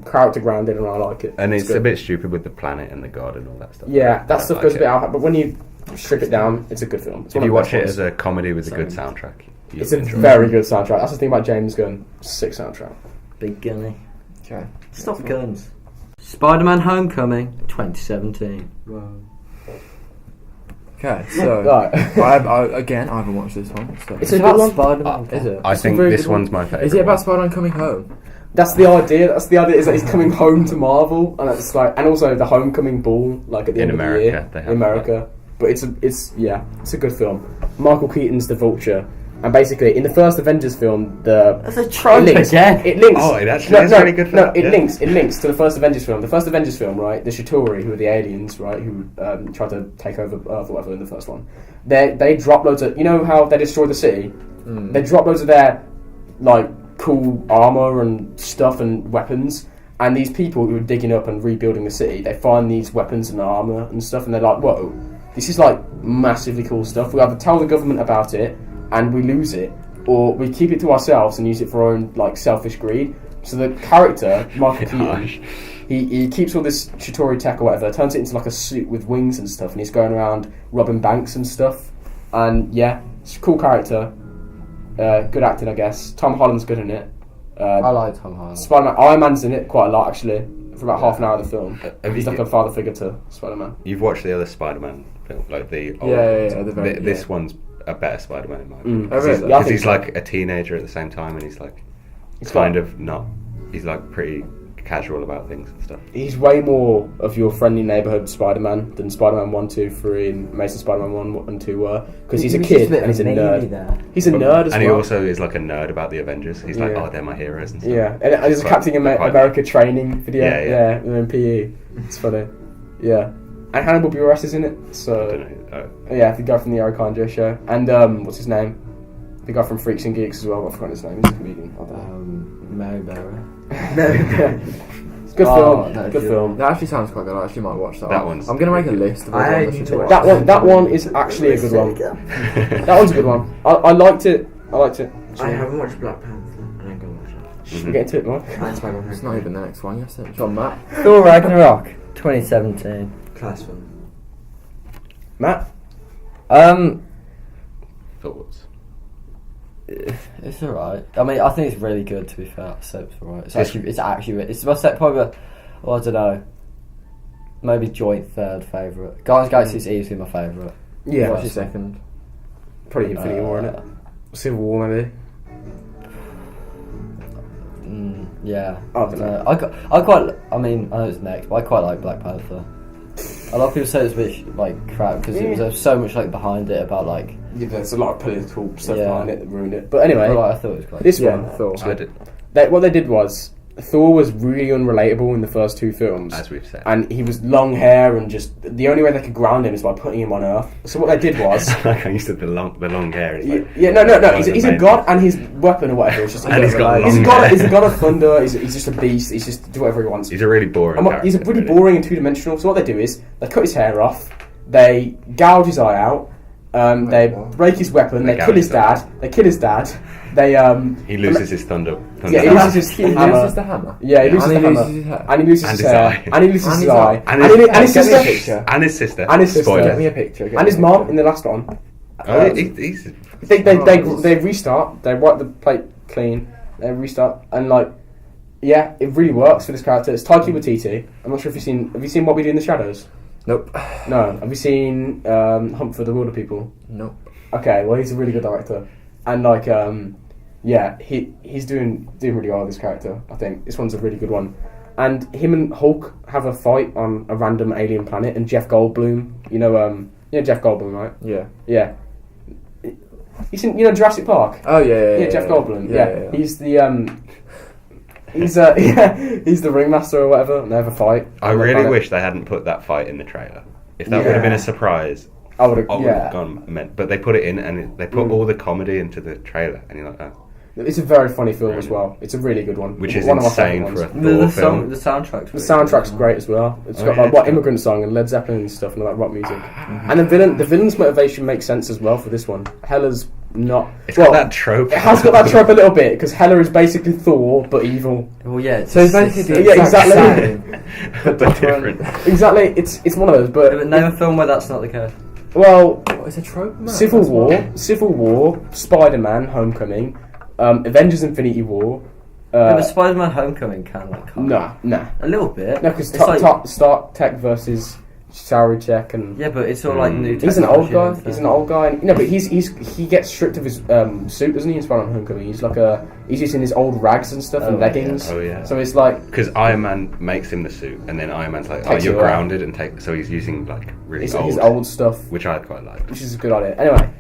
grounded, and I like it. And it's a good. bit stupid with the planet and the god and all that stuff. Yeah, I that stuff like goes a it. bit out, but when you strip it down, it's a good film. It's If one you of the watch it best as ones. a comedy with a good Same. soundtrack, It's a enjoy it. very good soundtrack. That's the thing about James Gunn. Sick soundtrack. Big gunny. Okay. Stop guns. Spider-Man Homecoming, 2017. Wow. Okay, so Right. I haven't watched this one. So. It's a good one. Spider-Man. Is it? I It's a think very this good one. one's my favourite. Is it about one. Spider-Man coming home? That's the idea. That's the idea. Is that he's coming home to Marvel, and it's like, and also the homecoming ball, like at the In end America, of the year they have in America. But it's a good film. Michael Keaton's the Vulture, and basically in the first Avengers film, That's a trope it links. again. It links. Oh, it actually is really good for No, that, it yeah. links. It links to the first Avengers film. The first Avengers film, right? The Chitauri, who are the aliens, right? Who tried to take over Earth or whatever in the first one. They drop loads of. You know how they destroy the city? They drop loads of their like cool armor and stuff and weapons. And these people who are digging up and rebuilding the city, they find these weapons and armor and stuff, and they're like, "Whoa, this is like massively cool stuff. We either tell the government about it and we lose it, or we keep it to ourselves and use it for our own like selfish greed." So the character Michael Harsh. Keaton, he keeps all this Chitauri tech or whatever, turns it into like a suit with wings and stuff, and he's going around robbing banks and stuff. And yeah, it's a cool character. Good acting, I guess. Tom Holland's good in it. I like Tom Holland. Spider-Man, Iron Man's in it quite a lot actually, for about half an hour of the film. Have He's you- like a father figure to Spider-Man. You've watched the other Spider-Man film, like the old Yeah, the very- This yeah. one's a better Spider-Man in my opinion. Mm. Oh, really? Yeah, I Because think he's so. like a teenager at the same time, and he's like He's kind got- of not. He's like pretty casual about things and stuff. He's way more of your friendly neighbourhood Spider-Man than Spider-Man 1, 2, 3 and Amazing Spider-Man 1 and 2 were, because he's a kid and he's a nerd. He's a nerd as And well. he also is like a nerd about the Avengers. He's like, Yeah. oh, they're my heroes and stuff. Yeah, and there's a Quite- Captain quite- America training video. Yeah, yeah. In PE. It's funny. Yeah, and Hannibal Buress is in it. I So don't know. yeah, the guy from the Eric Andre show, and what's his name? The guy from Freaks and Geeks as well. I forgot his name. He's a comedian. I don't know. Mary Berry. It's a good Oh, film. no, Good Jim. film. That actually sounds quite good. I actually might watch that. That one's I'm gonna make a really list of I all the need should to watch. watch That one is actually a good one. That one's a good one. I liked it. I liked it. I haven't watched Black Panther, and I'm gonna watch it. We'll get into it, Mark. And Spider-Man. It's not even the next one, yes. John Matt. Thor Ragnarok, 2017. Class film. Matt. Thoughts? It's alright. I mean, I think it's really good. To be fair, so it's alright. It's It's- actually. It's my set probably. Well, I don't know. Maybe joint third favourite. Guardians of the Galaxy is easily my favourite. Yeah, What's your second? probably Infinity War in it. Civil War maybe. Yeah. I don't know. I mean, I know it's next, but I quite like Black Panther. A lot of people say it's a bit like crap because there's so much like behind it about like. Yeah, there's a lot of political stuff Yeah. behind it that ruined it. But anyway, But, like, I thought it was quite. this Yeah, one, Thor. I did, what they did was Thor was really unrelatable in the first two films. as we've said. And he was long hair, and just the only way they could ground him is by putting him on Earth. So what they did was, like I used to the long hair. Is like, no. He's a god, and his weapon or whatever is just. And he's got he's a long god. hair. He's a god of thunder. He's just a beast. He's just do whatever he wants. He's a really boring. And he's a character, really really. boring and two-dimensional. So what they do is they cut his hair off, they gouge his eye out, they break his weapon, they They kill his gouge his dad, they kill his dad, they He loses his thunder. yeah, he loses his He hammer. loses the hammer. Yeah, he loses and the he hammer. loses his hair. And he loses And his his hair, eye. and he loses And his his eye, eye. and his Get me a sister, picture. And his sister. and his sister, Spoilers. Get me a picture. and his mom in the last one. Oh, he's They restart. They wipe the plate clean. They restart, and like, yeah, it really works for this character. It's Taika Waititi. I'm not sure if you've seen. Have you seen What We Do in the Shadows? Nope. No. Have you seen Hunt for the Wilder People? Nope. Okay, well, he's a really good director, and like, yeah, he's doing really well with this character. I think this one's a really good one, and him and Hulk have a fight on a random alien planet, and Jeff Goldblum, you know Jeff Goldblum, right? Yeah. Yeah, he's in Jurassic Park. Oh yeah. Yeah, Jeff Goldblum. Yeah. He's the he's the ringmaster or whatever, and they have a fight. I on the really planet. wish they hadn't put that fight in the trailer. If that would Yeah. have been a surprise, I would I have. would have Yeah, gone meant. But they put it in, and they put all the comedy into the trailer, and you're like, oh. it's a very funny film as well. It's a really good one. Which is one of my insane favourite for ones. a Thor film. The soundtrack's The soundtrack's great as well. It's Oh, got yeah, like what it's Immigrant Song and Led Zeppelin and stuff and all that rock music. And the villain's motivation makes sense as well for this one. Hela's not. It's got that trope. It has got that trope a little bit because Hela is basically Thor but evil. Well, yeah. So it's basically Yeah, exactly. same. but different. Exactly, it's one of those. But But name a film where that's not the case. well, What is a trope? Man? Civil That's War, Spider-Man: Homecoming, Avengers: Infinity War. Yeah, but Spider-Man: Homecoming can like. Nah. A little bit. No, because It's like- Stark Tech versus salary check and. Yeah, but it's all like new. He's an old technology guy. and stuff. He's an old guy. No, but he gets stripped of his suit, doesn't he? In Spider-Man: Homecoming, he's using his old rags and stuff and leggings. Oh yeah. So it's like Because Iron Man makes him the suit, and then Iron Man's like, "Oh, Takes you're it away. grounded," and so he's using like really it's old, his old stuff, which I quite like. which is a good idea. Anyway,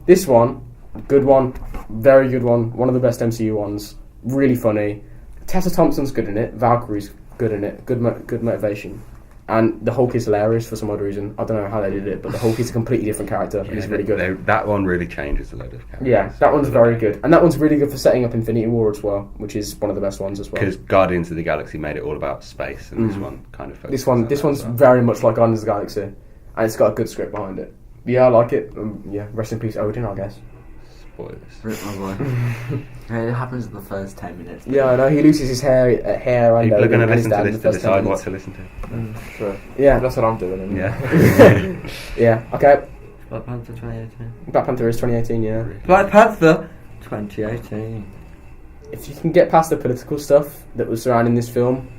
this one, good one, very good one of the best MCU ones. Really funny. Tessa Thompson's good in it. Valkyrie's good in it. Good motivation. And the Hulk is hilarious for some odd reason. I don't know how they did it, but the Hulk is a completely different character. and he's really good. That one really changes a load of characters. Yeah, that one's very good. And that one's really good for setting up Infinity War as well, which is one of the best ones as well. Because Guardians of the Galaxy made it all about space, and this one kind of This focuses on one's that as well. very much like Guardians of the Galaxy, and it's got a good script behind it. Yeah, I like it. Yeah, rest in peace, Odin, I guess. Spoilers. Rip my boy. It happens in the first 10 minutes. Yeah, I know. He loses his hair and People are Odin going to and his listen dad to in this the to first 10 decide what minutes. to listen to. Sure. Yeah, That's what I'm doing. Anyway. Yeah. yeah. Okay, Black Panther 2018. Black Panther is 2018. Yeah. Black Panther 2018. If you can get past the political stuff that was surrounding this film,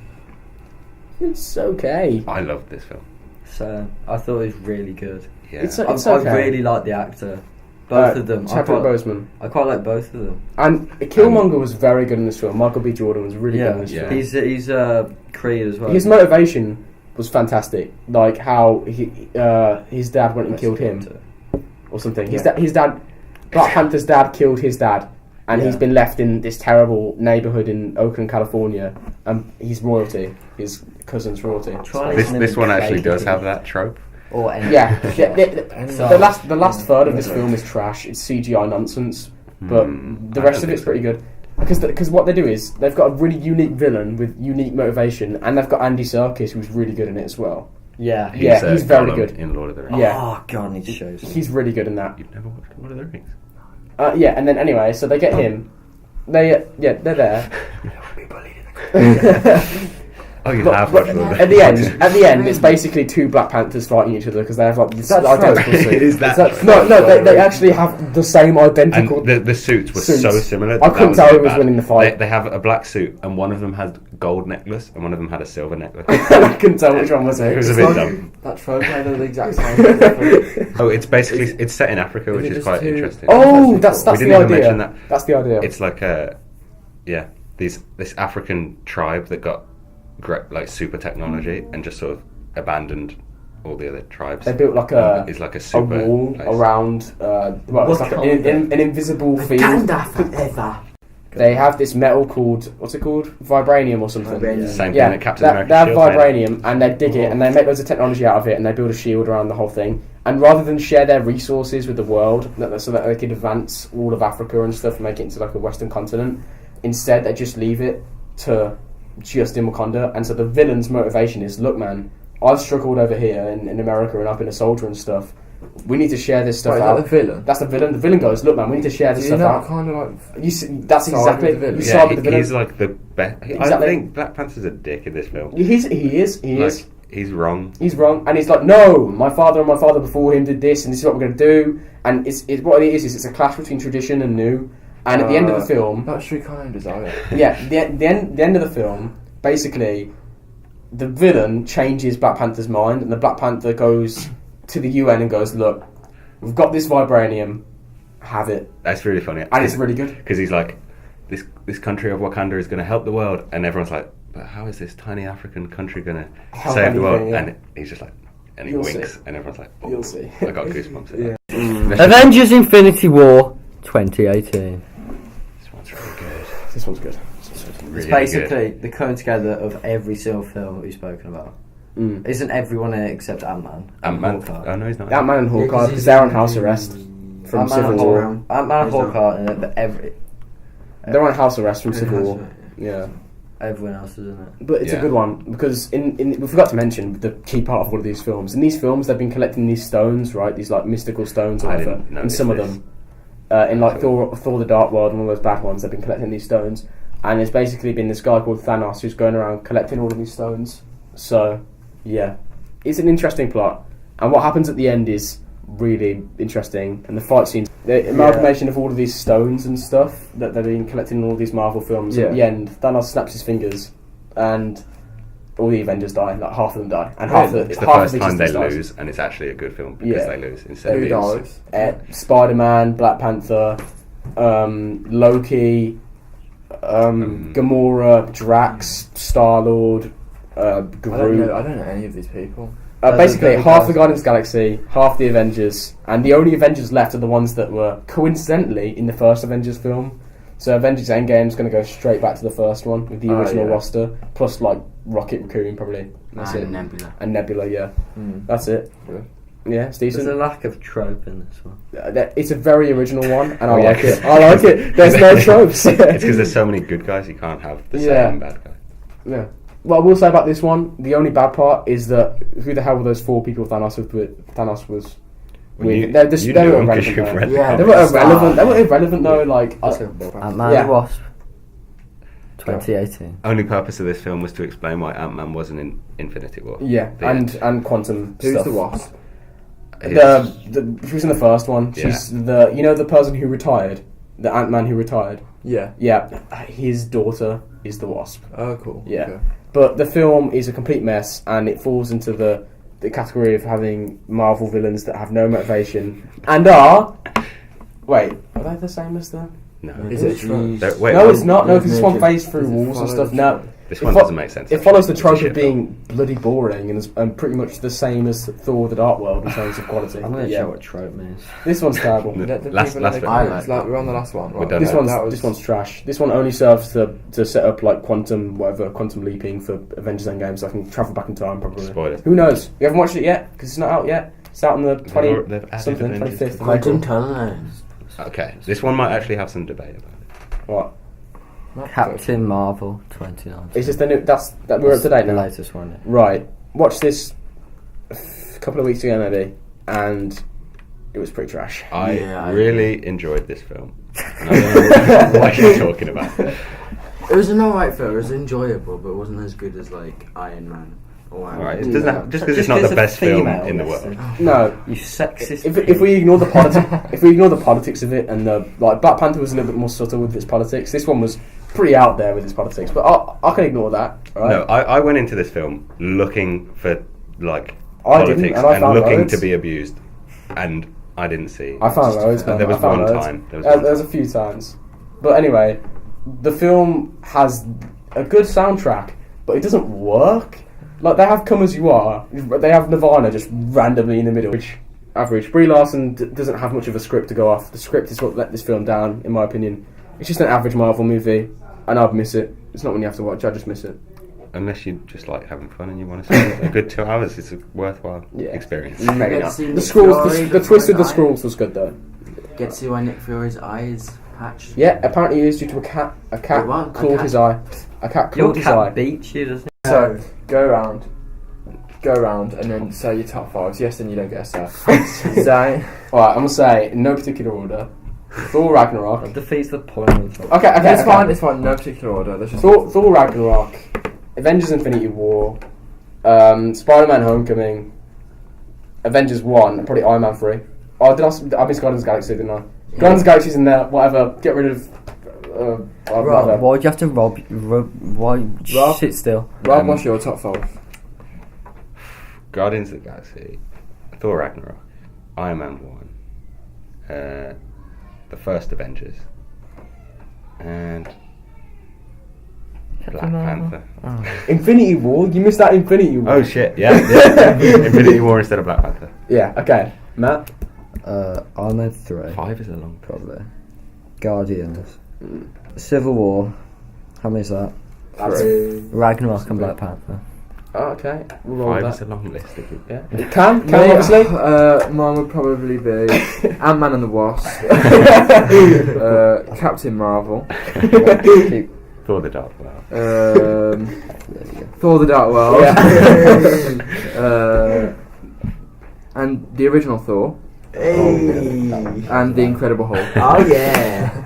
it's okay. I loved this film. So I thought it was really good. Yeah. It's I okay. really like the actor. Both of them. Chadwick Boseman. I quite like both of them. And Killmonger was very good in this film. Michael B. Jordan was really good in this Yeah. film. He's Creed as well. His motivation was fantastic. Like how his dad went and killed him or something. His dad, Black Panther's dad killed his dad, and he's been left in this terrible neighborhood in Oakland, California. And he's royalty. His cousin's royalty. This one actually does have that trope. Or any. Yeah, the last third of this film is trash. It's CGI nonsense, but the rest of it's pretty good. Because what they do is they've got a really unique villain with unique motivation, and they've got Andy Serkis who's really good in it as well. Yeah. He's very Gollum good. in Lord of the Rings. Yeah. Oh god, I need to show you. He's really good in that. You've never watched Lord of the Rings? Yeah, and then anyway, so they get him. They're there. Oh, you But- have but watched Lord of the at Rings. the end, it's basically two Black Panthers fighting each other because they have like this That's identical right. suit. Is that No, they actually have the same identical. And the suits were Suits. so similar. I that couldn't was tell a bit who was bad. winning the fight. They have a black suit, and one of them had gold necklace, and one of them had a silver necklace. I couldn't tell which one was It was who. a bit dumb. That trope, I know the exact same. Oh, it's basically it's set in Africa, which it is just quite too- interesting. Oh, that's We the didn't even mention idea. that. That's the idea. It's like this African tribe that got like super technology and just sort of abandoned all the other tribes. They built like It's like a a super wall place. around. It's like an invisible field. forever. They have this metal called what's it called? Vibranium or something. Vibranium. Same Yeah, thing that Captain America they have shield made. vibranium and they dig it and they make loads of technology out of it and they build a shield around the whole thing. And rather than share their resources with the world, so that they could advance all of Africa and stuff and make it into like a Western continent, instead they just leave it to just in Wakanda. And so the villain's motivation is, look, man, I've struggled over here in America and I've been a soldier and stuff. We need to share this stuff Wait, is out. that the villain? That's the villain. The villain goes, look, man, we need to share this Do you stuff not out. kind of like... That's side exactly. with the villain? You Yeah, side with the villain. he's like the best. I Exactly. think Black Panther's a dick in this film. He is. Like, he's wrong. He's wrong, and he's like, no, my father and my father before him did this, and this is what we're going to do. And it's what it is it's a clash between tradition and new. And at the end of the film, That's true kind of desire. yeah, the end of the film, basically, the villain changes Black Panther's mind, and the Black Panther goes to the UN and goes, look, we've got this vibranium, have it, That's really funny. and it's really good. Because he's like, this country of Wakanda is going to help the world, and everyone's like, but how is this tiny African country going to Help save the world? anything, yeah. And he's just like, and he You'll winks, see. and everyone's like, oh, You'll see. I got goosebumps. At Yeah. that. Avengers Infinity War 2018. This one's really good. This one's good. Really It's good. basically the coming together of every single film we've spoken about. Mm. Isn't everyone in it except Ant-Man? Ant-Man. Hawkeye? Oh no, he's not. Ant-Man and Hawkeye, because they're on house arrest from Ant-Man Civil and War. Ant-Man and Hawkeye in it, but They're on house arrest from Civil War. Yeah. everyone else is in it. But it's a Yeah. good one because we forgot to mention the key part of all of these films. In these films, they've been collecting these stones, right? These like mystical stones, or I whatever. didn't In notice some of this. them, in like Thor: The Dark World and all those bad ones, they've been collecting these stones. And it's basically been this guy called Thanos who's going around collecting all of these stones. So, yeah, it's an interesting plot. And what happens at the end is really interesting. And the fight scenes, the amalgamation of all of these stones and stuff that they've been collecting in all these Marvel films. At the end, Thanos snaps his fingers, and all the Avengers die, like half of them die, and half Really? the It's the half first of time they Existence dies. lose, and it's actually a good film because Yeah. they lose instead Who of being dies? Spider-Man, Black Panther, Loki, Gamora, Drax, Star-Lord, Groot. I don't know any of these people. Basically, Those are half the the Guardians of the Galaxy, half the Avengers, and the only Avengers left are the ones that were coincidentally in the first Avengers film. So Avengers Endgame is going to go straight back to the first one with the Oh, original yeah. roster, plus like Rocket Raccoon probably. That's it. And Nebula. And Nebula, yeah. Mm. That's it. Good. Yeah, it's There's a decent. lack of trope in this one. It's a very original one, and I Oh, yeah. like it. I like it. There's no tropes. It's because there's so many good guys, you can't have the Yeah. same bad guy. Yeah. What I will say about this one, the only bad part is that who the hell were those 4 people Thanos was with? Thanos was Well, with. you They're just, you they knew were them 'cause irrelevant. you've though. read the Yeah, They comics. were irrelevant. They were irrelevant though. Like Ant-Man Yeah. and the Wasp, 2018. Only purpose of this film was to explain why Ant-Man wasn't in Infinity War. yeah, The and quantum Who's stuff. the Wasp? She was in the first one. She's the person who retired, the Ant-Man who retired. Yeah. Yeah, his daughter is the Wasp. Oh, cool. Yeah. Okay. But the film is a complete mess, and it falls into the category of having Marvel villains that have no motivation and are. Wait, are they the same as the? No. Is it true? Wait, No, oh, it's not. No, because this one Does phased through it walls and follow stuff. the No, trope? This it one fo- doesn't make sense. it follows the It's a trope shit of film. being bloody boring and is pretty much the same as Thor: The Dark World in terms of quality. I'm going to Yeah. show what trope means. This one's terrible. No. Let the Last- people last in the bit. comments, I like we're on the last one. We Right? don't This know. one's this one's trash. This one only serves to set up like quantum leaping for Avengers Endgame, so I can travel back in time probably. Spoiler. Who knows? You haven't watched it yet because it's not out yet. It's out on the 20 They've added something Avengers 25th to of Quantum April. tunnels. Okay, this one might actually have some debate about it. What? Not Captain Marvel 2019. It's just the new. That we're up to date the now. latest one. Yeah. Right. Watched this a couple of weeks ago maybe, and it was pretty trash. I Yeah, I really enjoyed this film. And I don't know what you're talking about. It was an alright film. It was enjoyable, but it wasn't as good as like Iron Man or Iron Alright, Man. it doesn't have, just because it's Just not 'cause the a best film female in the listed. world. No. You sexist. If we ignore the politics of it, and the like, Black Panther was a little bit more subtle with its politics. This one was pretty out there with its politics, but I can ignore that. Right? No, I went into this film looking for like I didn't, politics and I found looking loads. to be abused, and I didn't see. I found loads. There man. was I found one loads. time. There was There was one a few times, but anyway, the film has a good soundtrack, but it doesn't work. Like they have "Come as You Are," they have Nirvana just randomly in the middle, which average. Brie Larson doesn't have much of a script to go off. The script is what let this film down, in my opinion. It's just an average Marvel movie, and I'd miss it. It's not one you have to watch. I just miss it. Unless you just like having fun and you want to spend a good 2 hours, it's a worthwhile Yeah. experience. Maybe Let's not. see The Nick scrolls, Fury the twist of the before he scrolls was good though. Get to see why Nick Fury's eyes patched. Yeah, apparently it is due to a cat. A cat Wait, what? A clawed cat? his eye. A cat Your clawed his eye. cat beats you, doesn't it? So go around, and then say your top 5s. Yes, then you don't get a set. So Alright, I'm gonna say in no particular order. Thor Ragnarok. That defeats the point of the top. Okay, it's fine. It's fine. No particular order. Let's just Thor Ragnarok, Avengers Infinity War, Spider-Man Homecoming, Avengers 1, and probably Iron Man 3. Oh, I missed Guardians of the Galaxy, didn't I? Guardians of the Galaxy's in there, whatever. Get rid of. Whatever. Why'd you have to why Rob? sit still? Rob, what's your top 5? Guardians of the Galaxy, Thor Ragnarok, Iron Man 1, the first Avengers, and Black Panther. Infinity War? You missed that Infinity War. Oh shit, yeah. Infinity War instead of Black Panther. Yeah, okay. Matt? Iron Man 3. 5 is a long Probably. Guardians. Civil War. How many is that? Ragnarok and Black Panther. Oh, okay. We'll roll 5 with is a long list. that. Yeah. Cam obviously. Mine would probably be Ant-Man and the Wasp, Captain Marvel, Keep- Thor the Dark World. Thor: The Dark World, Yeah. and the original Thor, and the Incredible Hulk. Oh yeah.